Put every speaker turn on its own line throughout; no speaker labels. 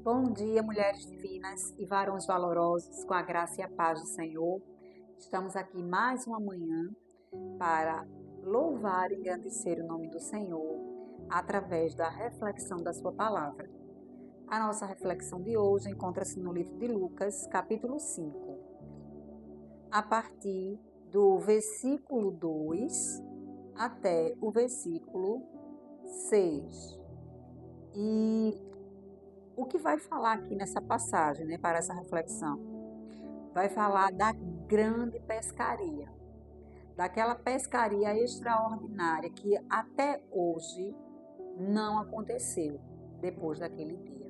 Bom dia, mulheres divinas e varões valorosos, com a graça e a paz do Senhor. Estamos aqui mais uma manhã para louvar e engrandecer o nome do Senhor através da reflexão da sua palavra. A nossa reflexão de hoje encontra-se no livro de Lucas, capítulo 5, a partir do versículo 2 até o versículo 6. E o que vai falar aqui nessa passagem, para essa reflexão? Vai falar da grande pescaria, daquela pescaria extraordinária que até hoje não aconteceu depois daquele dia.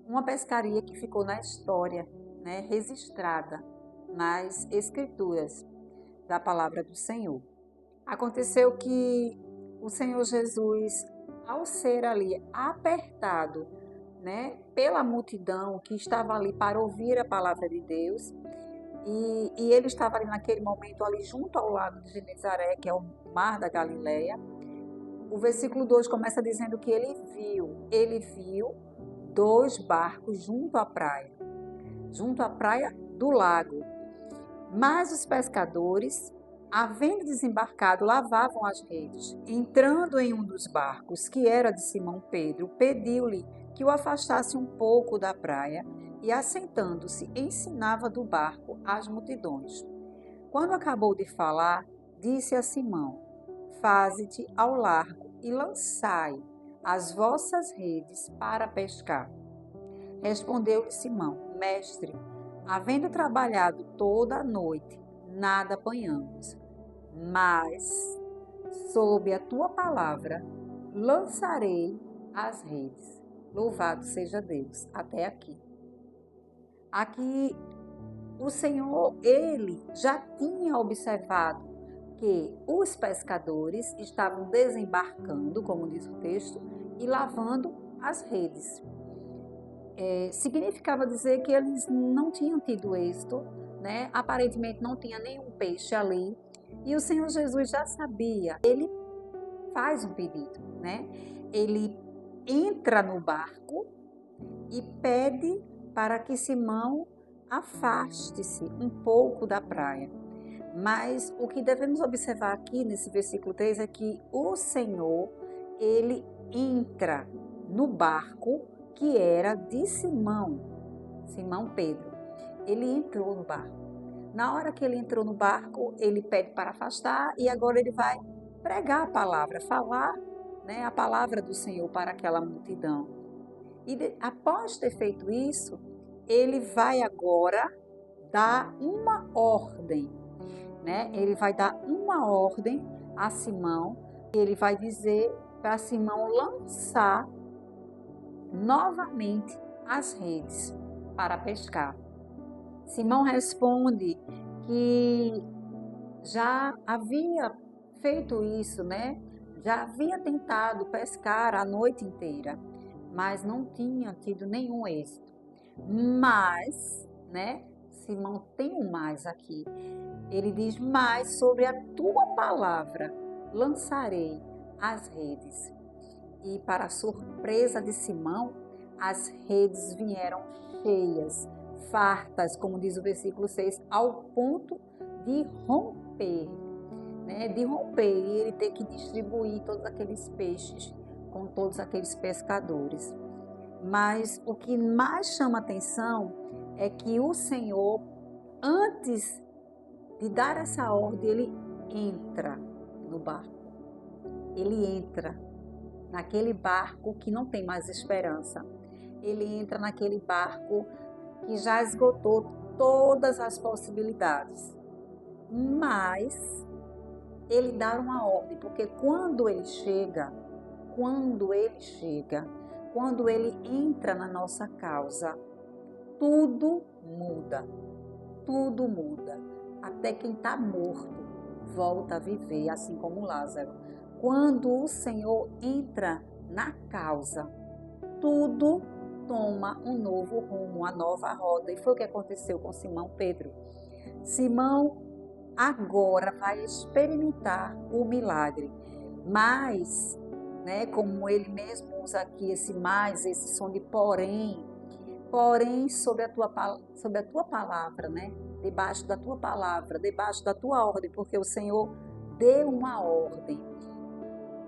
Uma pescaria que ficou na história, registrada nas escrituras da palavra do Senhor. Aconteceu que o Senhor Jesus, ao ser ali apertado, pela multidão que estava ali para ouvir a palavra de Deus, e ele estava ali naquele momento ali junto ao lago de Genezaré, que é o mar da Galileia. O versículo 2 começa dizendo que ele viu 2 barcos junto à praia do lago. Mas os pescadores, havendo desembarcado, lavavam as redes. Entrando em um dos barcos, que era de Simão Pedro, pediu-lhe que o afastasse um pouco da praia e, assentando-se, ensinava do barco às multidões. Quando acabou de falar, disse a Simão: Faze-te ao largo e lançai as vossas redes para pescar. Respondeu-lhe Simão: Mestre, havendo trabalhado toda a noite, nada apanhamos, mas sob a tua palavra lançarei as redes. Louvado seja Deus. Até aqui. Aqui o Senhor, ele já tinha observado que os pescadores estavam desembarcando, como diz o texto, e lavando as redes. Significava dizer que eles não tinham tido êxito, aparentemente não tinha nenhum peixe ali, e o Senhor Jesus já sabia. Ele faz um pedido, ele entra no barco e pede para que Simão afaste-se um pouco da praia. Mas o que devemos observar aqui nesse versículo 3 é que o Senhor, ele entra no barco que era de Simão Pedro. Ele entrou no barco. Na hora que ele entrou no barco, ele pede para afastar e agora ele vai pregar a palavra, falar a palavra do Senhor para aquela multidão. E após ter feito isso, ele vai agora dar uma ordem, Ele vai dar uma ordem a Simão, e ele vai dizer para Simão lançar novamente as redes para pescar. Simão responde que já havia feito isso, Já havia tentado pescar a noite inteira, mas não tinha tido nenhum êxito. Mas, Simão tem um mais aqui. Ele diz: mas sobre a tua palavra lançarei as redes. E para a surpresa de Simão, as redes vieram cheias, fartas, como diz o versículo 6, ao ponto de romper. E ele ter que distribuir todos aqueles peixes com todos aqueles pescadores. Mas o que mais chama atenção é que o Senhor, antes de dar essa ordem, ele entra no barco. Ele entra naquele barco que não tem mais esperança. Ele entra naquele barco que já esgotou todas as possibilidades. Mas ele dá uma ordem, porque quando ele entra na nossa causa, tudo muda. Até quem está morto volta a viver, assim como Lázaro. Quando o Senhor entra na causa, tudo toma um novo rumo, uma nova roda. E foi o que aconteceu com Simão Pedro. Simão agora vai experimentar o milagre, mas, como ele mesmo usa aqui esse mais, esse som de porém, porém sobre a tua palavra, né? Debaixo da tua palavra, debaixo da tua ordem, porque o Senhor deu uma ordem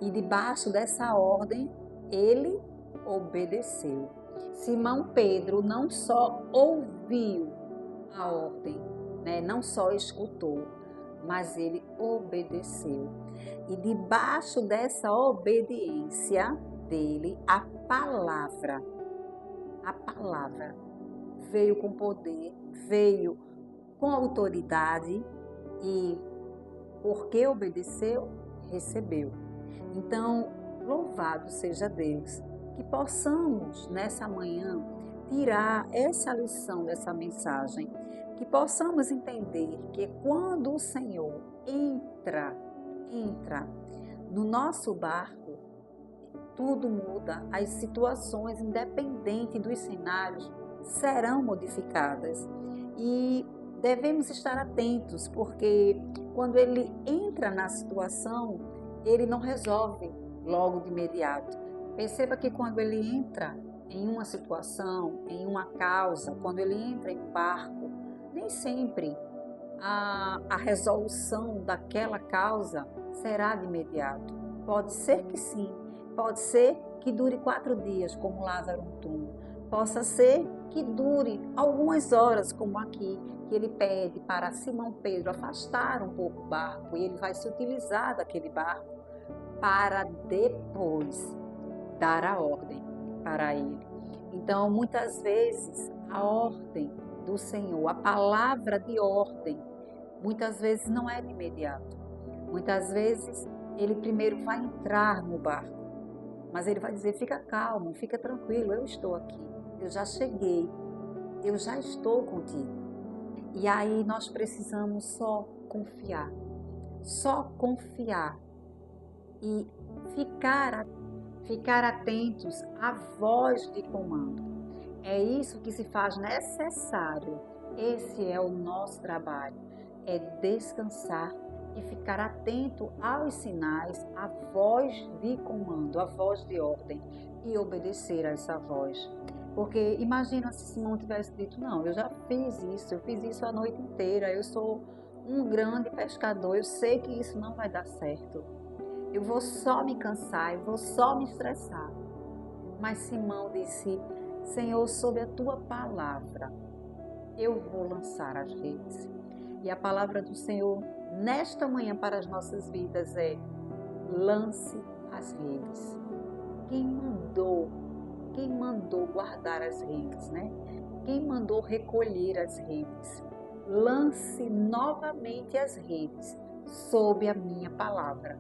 e debaixo dessa ordem ele obedeceu. Simão Pedro não só ouviu a ordem, né? Não só escutou, mas ele obedeceu. E debaixo dessa obediência dele, a palavra veio com poder, veio com autoridade e porque obedeceu, recebeu. Então, louvado seja Deus, que possamos nessa manhã tirar essa lição dessa mensagem, que possamos entender que quando o Senhor entra no nosso barco, tudo muda, as situações, independente dos cenários, serão modificadas. E devemos estar atentos, porque quando ele entra na situação, ele não resolve logo de imediato. Perceba que quando ele entra em uma situação, em uma causa, quando ele entra em um barco, nem sempre a resolução daquela causa será de imediato. Pode ser que sim, pode ser que dure 4 dias, como Lázaro no túmulo. Possa ser que dure algumas horas, como aqui, que ele pede para Simão Pedro afastar um pouco o barco e ele vai se utilizar daquele barco para depois dar a ordem para ele. Então, muitas vezes, a ordem do Senhor, a palavra de ordem, muitas vezes não é de imediato. Muitas vezes, ele primeiro vai entrar no barco, mas ele vai dizer, fica calmo, fica tranquilo, eu estou aqui, eu já cheguei, eu já estou contigo. E aí nós precisamos só confiar e ficar atentos à voz de comando. É isso que se faz necessário. Esse é o nosso trabalho, é descansar e ficar atento aos sinais, à voz de comando, à voz de ordem e obedecer a essa voz. Porque imagina se Simão tivesse dito, não, eu já fiz isso a noite inteira, eu sou um grande pescador, eu sei que isso não vai dar certo. Eu vou só me cansar, eu vou só me estressar. Mas Simão disse, Senhor, sob a tua palavra, eu vou lançar as redes. E a palavra do Senhor nesta manhã para as nossas vidas é, lance as redes. Quem mandou guardar as redes, né? Quem mandou recolher as redes? Lance novamente as redes sob a minha palavra.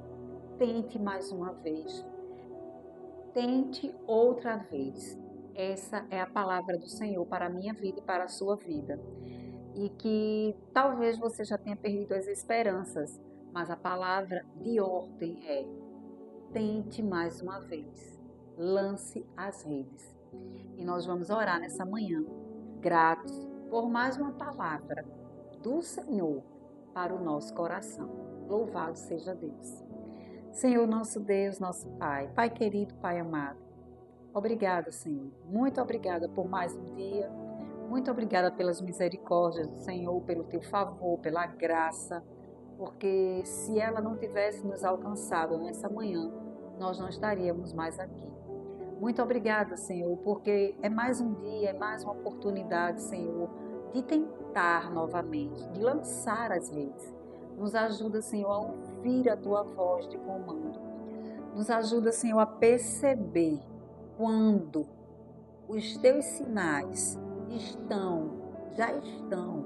Tente mais uma vez. Tente outra vez. Essa é a palavra do Senhor para a minha vida e para a sua vida. E que talvez você já tenha perdido as esperanças, mas a palavra de ordem é: tente mais uma vez. Lance as redes. E nós vamos orar nessa manhã, gratos por mais uma palavra do Senhor para o nosso coração. Louvado seja Deus. Senhor, nosso Deus, nosso Pai, Pai querido, Pai amado, obrigada, Senhor. Muito obrigada por mais um dia. Muito obrigada pelas misericórdias do Senhor, pelo teu favor, pela graça, porque se ela não tivesse nos alcançado nessa manhã, nós não estaríamos mais aqui. Muito obrigada, Senhor, porque é mais um dia, é mais uma oportunidade, Senhor, de tentar novamente, de lançar as redes. Nos ajuda, Senhor, a ouvir a tua voz de comando. Nos ajuda, Senhor, a perceber quando os teus sinais já estão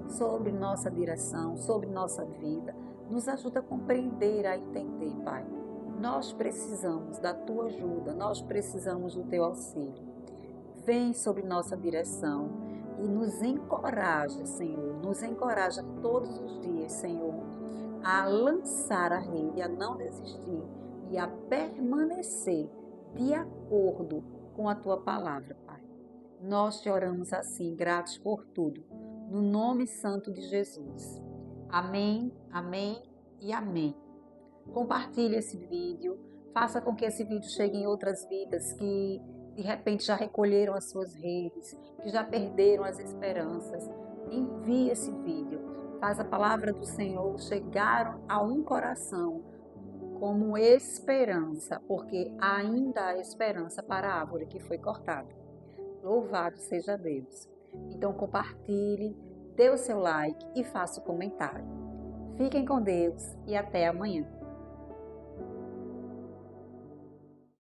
sobre nossa direção, sobre nossa vida. Nos ajuda a compreender, a entender, Pai. Nós precisamos da tua ajuda, nós precisamos do teu auxílio. Vem sobre nossa direção e nos encoraja, Senhor, nos encoraja todos os dias, Senhor, a lançar a rede, a não desistir e a permanecer de acordo com a tua palavra, Pai. Nós te oramos assim, gratos por tudo, no nome santo de Jesus. Amém, amém e amém. Compartilhe esse vídeo, faça com que esse vídeo chegue em outras vidas que de repente já recolheram as suas redes, que já perderam as esperanças. Envie esse vídeo. Faz a palavra do Senhor chegar a um coração como esperança, porque ainda há esperança para a árvore que foi cortada. Louvado seja Deus. Então compartilhe, dê o seu like e faça o comentário. Fiquem com Deus e até amanhã.